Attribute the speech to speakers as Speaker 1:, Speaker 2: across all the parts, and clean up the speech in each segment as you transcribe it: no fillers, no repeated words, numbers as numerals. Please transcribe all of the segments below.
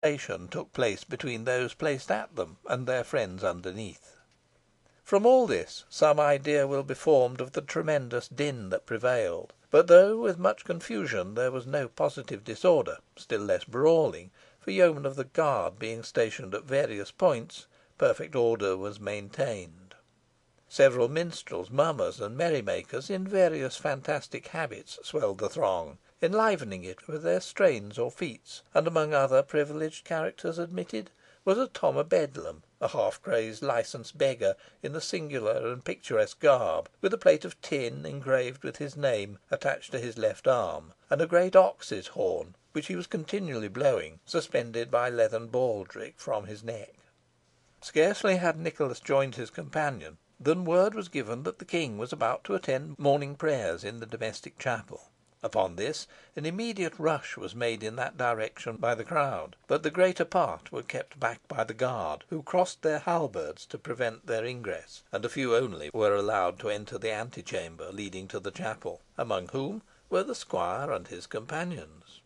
Speaker 1: took place between those placed at them and their friends underneath. From all this some idea will be formed of the tremendous din that prevailed; but though with much confusion, there was no positive disorder, still less brawling, for yeomen of the guard being stationed at various points, perfect order was maintained. Several minstrels, mummers, and merrymakers, in various fantastic habits, swelled the throng, enlivening it with their strains or feats, and among other privileged characters admitted was a Tom o' Bedlam, a half crazed licensed beggar, in a singular and picturesque garb, with a plate of tin engraved with his name attached to his left arm, and a great ox's horn, which he was continually blowing, suspended by leathern baldric from his neck. Scarcely had Nicholas joined his companion than word was given that the King was about to attend morning prayers in the domestic chapel. Upon this, an immediate rush was made in that direction by the crowd, but the greater part were kept back by the guard, who crossed their halberds to prevent their ingress, and a few only were allowed to enter the antechamber leading to the chapel, among whom were the squire and his companions.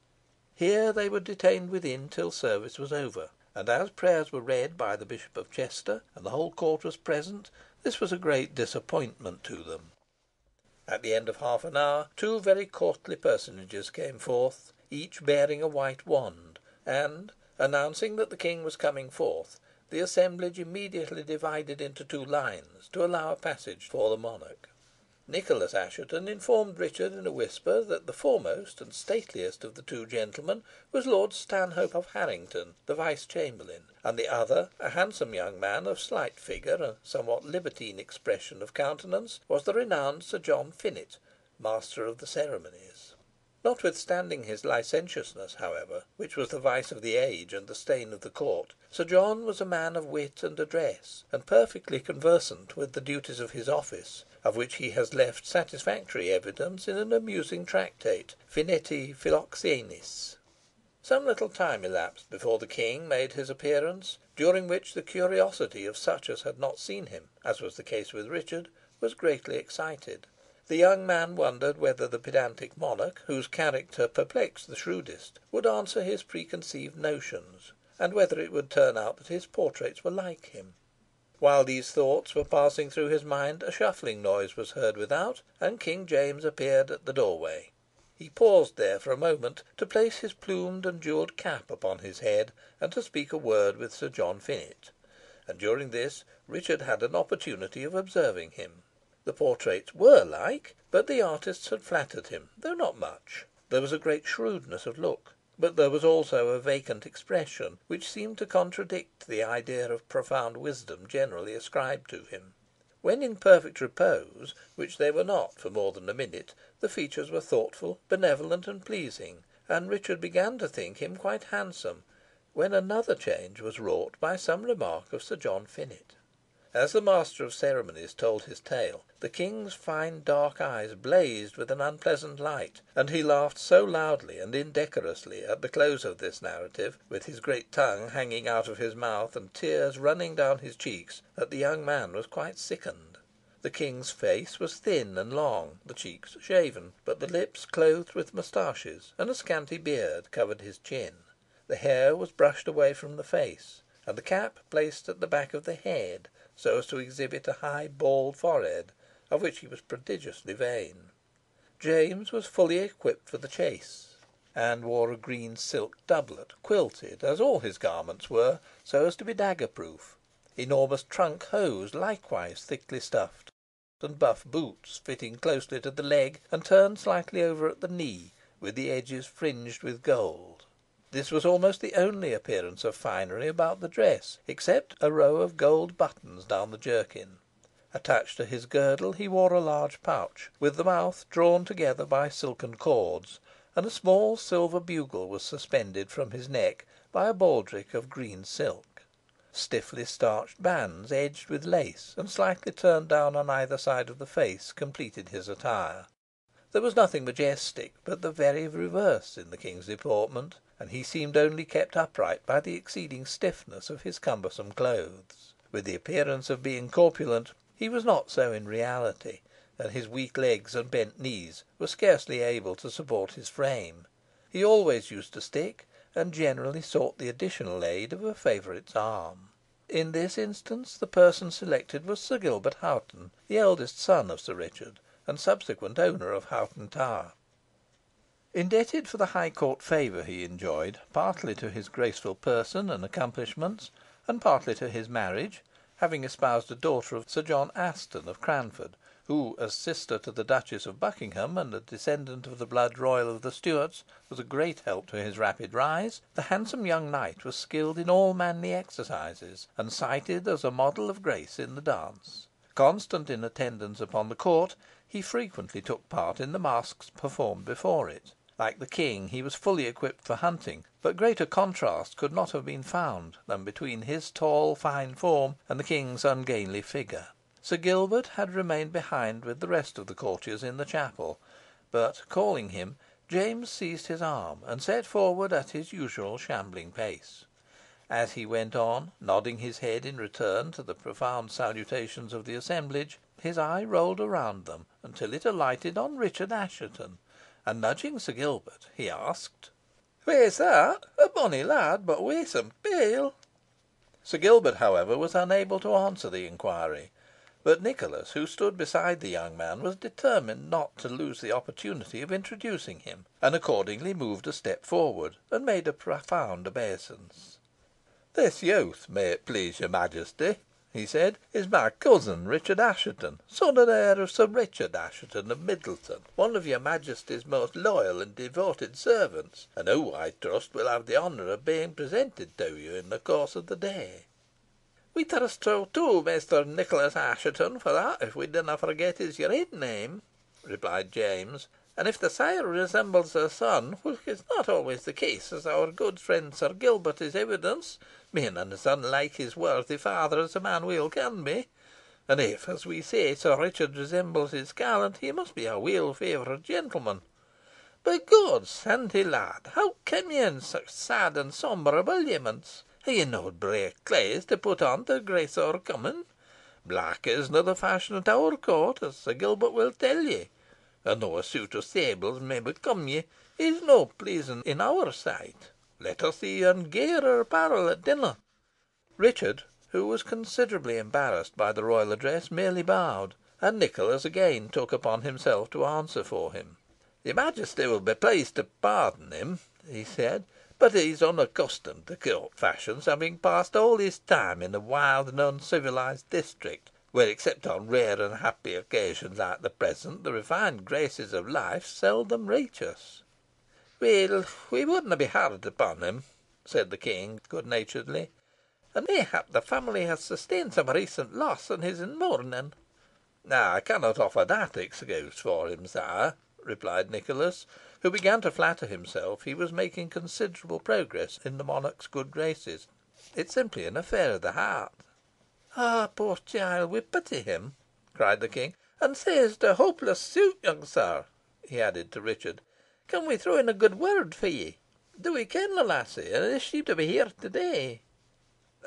Speaker 1: Here they were detained within till service was over, and as prayers were read by the Bishop of Chester, and the whole court was present, this was a great disappointment to them. At the end of half an hour, two very courtly personages came forth, each bearing a white wand, and, announcing that the King was coming forth, the assemblage immediately divided into two lines, to allow a passage for the monarch. Nicholas Assheton informed Richard in a whisper that the foremost and stateliest of the two gentlemen was Lord Stanhope of Harrington, the Vice Chamberlain, and the other, a handsome young man of slight figure and somewhat libertine expression of countenance, was the renowned Sir John Finett, Master of the Ceremonies. Notwithstanding his licentiousness, however, which was the vice of the age and the stain of the court, Sir John was a man of wit and address, and perfectly conversant with the duties of his office, of which he has left satisfactory evidence in an amusing tractate, Finetti Philoxenis. Some little time elapsed before the King made his appearance, during which the curiosity of such as had not seen him, as was the case with Richard, was greatly excited. The young man wondered whether the pedantic monarch, whose character perplexed the shrewdest, would answer his preconceived notions, and whether it would turn out that his portraits were like him. While these thoughts were passing through his mind, a shuffling noise was heard without, and King James appeared at the doorway. He paused there for a moment to place his plumed and jewelled cap upon his head, and to speak a word with Sir John Finett, and during this Richard had an opportunity of observing him. The portraits were like, but the artists had flattered him, though not much. There was a great shrewdness of look, but there was also a vacant expression, which seemed to contradict the idea of profound wisdom generally ascribed to him. When in perfect repose, which they were not for more than a minute, the features were thoughtful, benevolent, and pleasing, and Richard began to think him quite handsome, when another change was wrought by some remark of Sir John Finett. As the Master of Ceremonies told his tale, the King's fine dark eyes blazed with an unpleasant light, and he laughed so loudly and indecorously at the close of this narrative, with his great tongue hanging out of his mouth and tears running down his cheeks, that the young man was quite sickened. The King's face was thin and long, the cheeks shaven, but the lips clothed with moustaches, and a scanty beard covered his chin. The hair was brushed away from the face, and the cap placed at the back of the head, so as to exhibit a high bald forehead, of which he was prodigiously vain. James was fully equipped for the chase, and wore a green silk doublet, quilted, as all his garments were, so as to be dagger proof. Enormous trunk hose, likewise thickly stuffed, and buff boots, fitting closely to the leg, and turned slightly over at the knee, with the edges fringed with gold. This was almost the only appearance of finery about the dress, except a row of gold buttons down the jerkin. Attached to his girdle he wore a large pouch, with the mouth drawn together by silken cords, and a small silver bugle was suspended from his neck by a baldric of green silk. Stiffly starched bands, edged with lace, and slightly turned down on either side of the face, completed his attire. There was nothing majestic, but the very reverse in the King's deportment, and he seemed only kept upright by the exceeding stiffness of his cumbersome clothes. With the appearance of being corpulent, he was not so in reality, and his weak legs and bent knees were scarcely able to support his frame. He always used a stick, and generally sought the additional aid of a favourite's arm. In this instance, the person selected was Sir Gilbert Hoghton, the eldest son of Sir Richard, and subsequent owner of Hoghton Tower. Indebted for the High Court favour he enjoyed, partly to his graceful person and accomplishments, and partly to his marriage, having espoused a daughter of Sir John Aston of Cranford, who, as sister to the Duchess of Buckingham, and a descendant of the blood royal of the Stuarts, was a great help to his rapid rise, the handsome young knight was skilled in all manly exercises, and cited as a model of grace in the dance. Constant in attendance upon the court, he frequently took part in the masques performed before it. Like the king, he was fully equipped for hunting, but greater contrast could not have been found than between his tall, fine form and the king's ungainly figure. Sir Gilbert had remained behind with the rest of the courtiers in the chapel, but, calling him, James seized his arm, and set forward at his usual shambling pace. As he went on, nodding his head in return to the profound salutations of the assemblage, his eye rolled around them until it alighted on Richard Assheton, and, nudging Sir Gilbert, he asked "Wha's that? A bonny lad, but waesome pale." Sir Gilbert, however, was unable to answer the inquiry, but Nicholas, who stood beside the young man, was determined not to lose the opportunity of introducing him, and accordingly moved a step forward, and made a profound obeisance. "This youth, may it please your Majesty," he said, "is my cousin, Richard Assheton, son and heir of Sir Richard Assheton of Middleton, one of your Majesty's most loyal and devoted servants, and who, I trust, will have the honour of being presented to you in the course of the day." "We trust so too, Maister Nicholas Assheton, for that, if we dinna forget, is your ain name," replied James; "and if the sire resembles the son, which is not always the case, as our good friend Sir Gilbert is evidence, being as unlike his worthy father as a man weel can be, and if, as we say, Sir Richard resembles his callant, he must be a weel favoured gentleman. But, God santy lad, how came ye in such sad and sombre habiliments? Hae ye no brave claes to put on to grace our coming? Black isna the fashion at our court, as Sir Gilbert will tell ye, and though a suit of sables may become ye, it is no pleasing in our sight. Let us see you in gayer apparel at dinner." Richard, who was considerably embarrassed by the royal address, merely bowed, and Nicholas again took upon himself to answer for him. "Your Majesty will be pleased to pardon him," he said, "but he is unaccustomed to court fashions, having passed all his time in a wild and uncivilised district, where, except on rare and happy occasions like the present, the refined graces of life seldom reach us." "Weel, we wadna be hard upon him," said the King, good naturedly, "and mayhap the family has sustained some recent loss, and is in mourning." "I cannot offer that excuse for him, sire," replied Nicholas, who began to flatter himself he was making considerable progress in the monarch's good graces. "It's simply an affair of the heart." "Ah, poor child, we pity him," cried the King. "And says the hopeless suit, young sir," he added to Richard. "Can we throw in a good word for ye? Do we ken the lassie, and is she to be here to day?"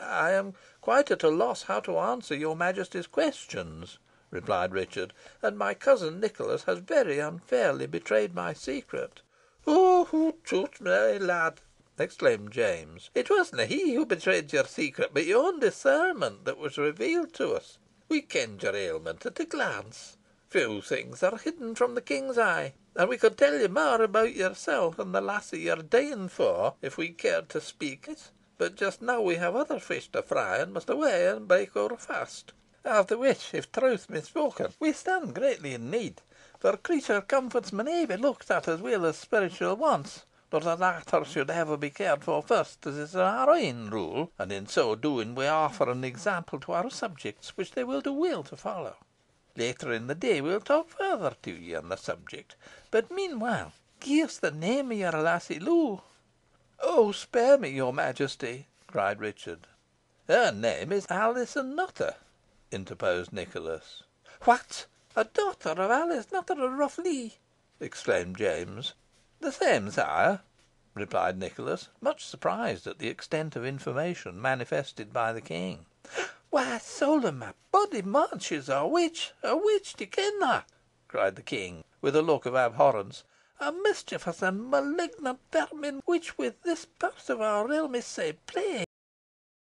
Speaker 1: "I am quite at a loss how to answer your Majesty's questions," replied Richard, "and my cousin Nicholas has very unfairly betrayed my secret." "Oh, hoot toot, my lad!" exclaimed James. "It wasna he who betrayed your secret, but your own discernment that was revealed to us. We kenned your ailment at a glance. Few things are hidden from the king's eye, and we could tell you more about yourself and the lassie you are dying for, if we cared to speak it. But just now we have other fish to fry, and must away and break our fast. Of the which, if truth be spoken, we stand greatly in need, for creature comforts may nae be looked at as weel as spiritual wants, but the latter should ever be cared for first, as is our own rule, and in so doing we offer an example to our subjects, which they will do weel to follow. Later in the day we will talk further to ye on the subject, but meanwhile gie us the name of your lassie Lou." "Oh, spare me, your Majesty!" cried Richard. "Her name is Alizon Nutter," interposed Nicholas. "What! A daughter of Alice Nutter of Rough Lee!" exclaimed James. "The same, sire," replied Nicholas, much surprised at the extent of information manifested by the King. "Why, soul o' my body, man, she's a witch! A witch! Do you ken that?" cried the King, with a look of abhorrence.
Speaker 2: A mischievous and malignant vermin, which with this part of our realm is sae plagued.